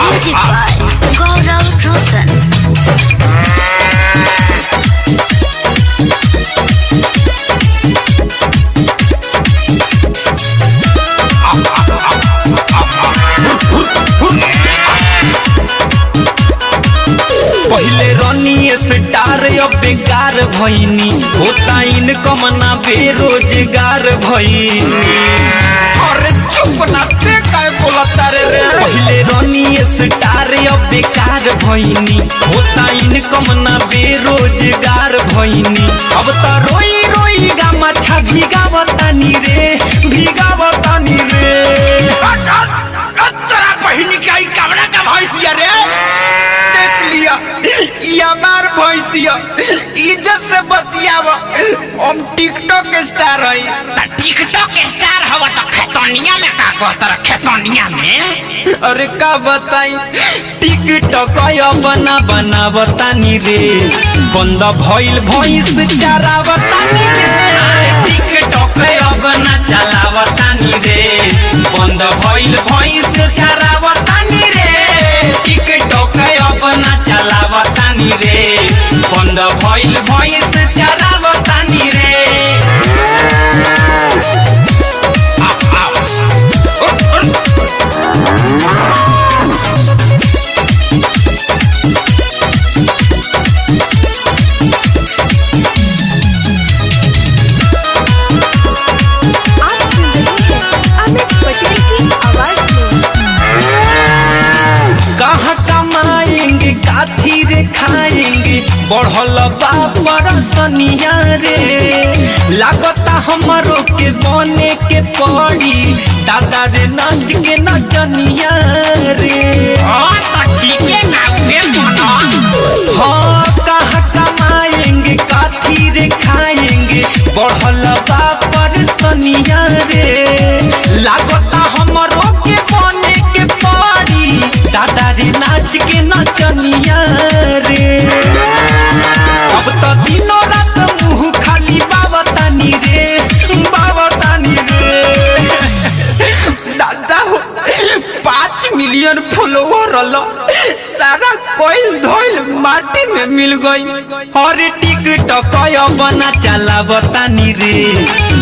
Music by Gaurav Roshan. पहले रनी star अब बेकार भईनी होता इनकम ना बेरोजगार भईनी। अरे चुप ना ते काय बोलता रे। पहले रनी स्टार अब बेकार भईनी होता इनकम ना बेरोजगार भईनी। अब तो रोई रोई गामा छा भीगावतानी रे भीगावतानी रे। तोरा बहिनी के आई कमरा का भैंसिया रे देख लिया हमार भैंसिया इज्जत से बतियाव। हम टिकटॉक स्टार हई। टिकटॉक स्टार हवा तो खेतनिया में का कहता खेतनिया में। अरे का बताई टिकटॉक बना बनावतानी रे बंद भइल भैंस चरावतानी रे। टिकटॉक बना चलावतानी रे बंद भइल भैंस चरावतानी रे। टिकटॉक बना चलावतानी रे बंद भइल भैंस चरावतानी रे। कहाँ कमाएंगे काथी रे खाएंगे बढ़ल बापर सनिया रे। लागता हमारो के बने के पड़ी दादा रे नाच के नचनिया रे। हाँ कहाँ कमाएंगे काथी रे खाएंगे बढ़ल बापर सनिया रे। लागता हमारो के बने के पड़ी दादा रे नाच के नचनिया रे। अब तो दिनों रात मुँह खाली बावतानी रे बावतानी रे। दादा हो 5 मिलियन फॉलोवर सारा कोयल धोइल माटी में मिल गई। और टिकटॉक बना चलावतानी रे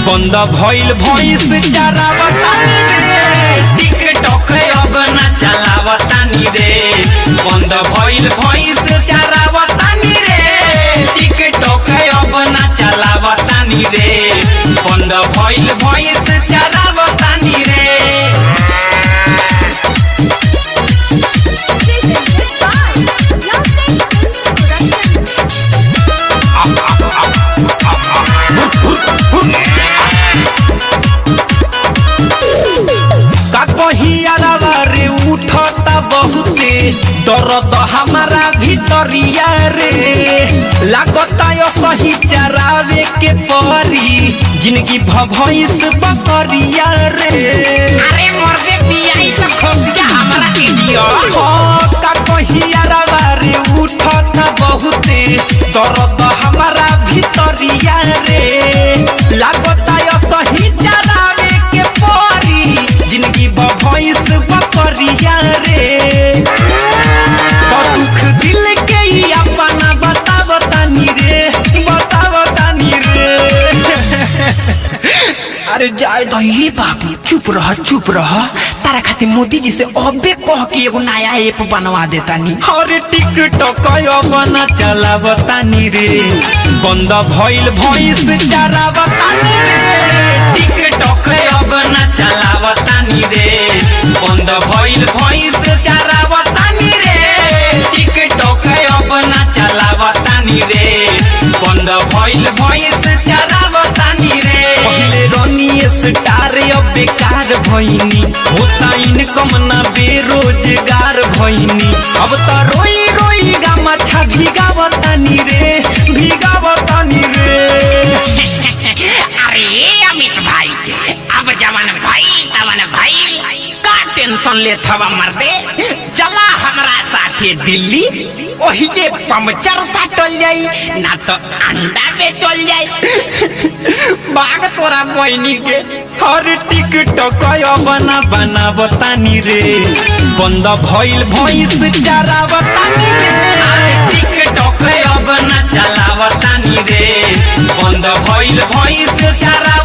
बंद भइल भैंस चरावतानी रे। टिकटॉक बना चलावतानी रे बंद भइल भैंस चरावतानी रे। टिकटॉक बना चलावतानी रे बंद भइल भैंस चरावतानी रे। रे उठता बहुते दर्द हमारा भीतरिया रे। लागता यो सही चरावे के परी जिंदगी भैंस बकरिया रे। अरे मर्दे पियाई तो खोसिया हमारा के दियो। का कहियारा रे उठता बहुते दर्द हमारा भीतरिया रे। लागता यो सही चरावे के परी जिंदगी भैंस बकरिया रे। तो दुख दिल के ही अपना बतावतानी रे बतावतानी रे। अरे जाए तो ये बाबू चुप रह तारा खातिर मोदी जी से अबे कह के एगो नया ऐप बनवा देता नी। अरे टिकटॉक बना चलावतानी रे बंद भइल भैंस चरावतानी रे। टिकटॉक बना चलावतानी रे बंद भइल भैंस चरावतानी रे। टिकटॉक बना चलावतानी रे बंद भइल भैंस चरावतानी रे। पहले रनी स्टार अब बेकार भईनी होता इनकम ना बेरोजगार भईनी। अब तो रोई रोई गामा छा भीगावतानी रे भीगावतानी रे। अरे अमित भाई अब जवान भाई तवन भाई का टेंशन ले थवा मर्दे। चला हमरा साथे दिल्ली वही जे पंचर साटल जाई ना तो अंडा बेचल जाई। बाग तोरा बहनी के हर टिकटॉक बना चलावतानी रे बंद भइल भैंस चरावतानी रे टिकटॉक अब न चलावतानी रे बंद भइल भैंस चरावतानी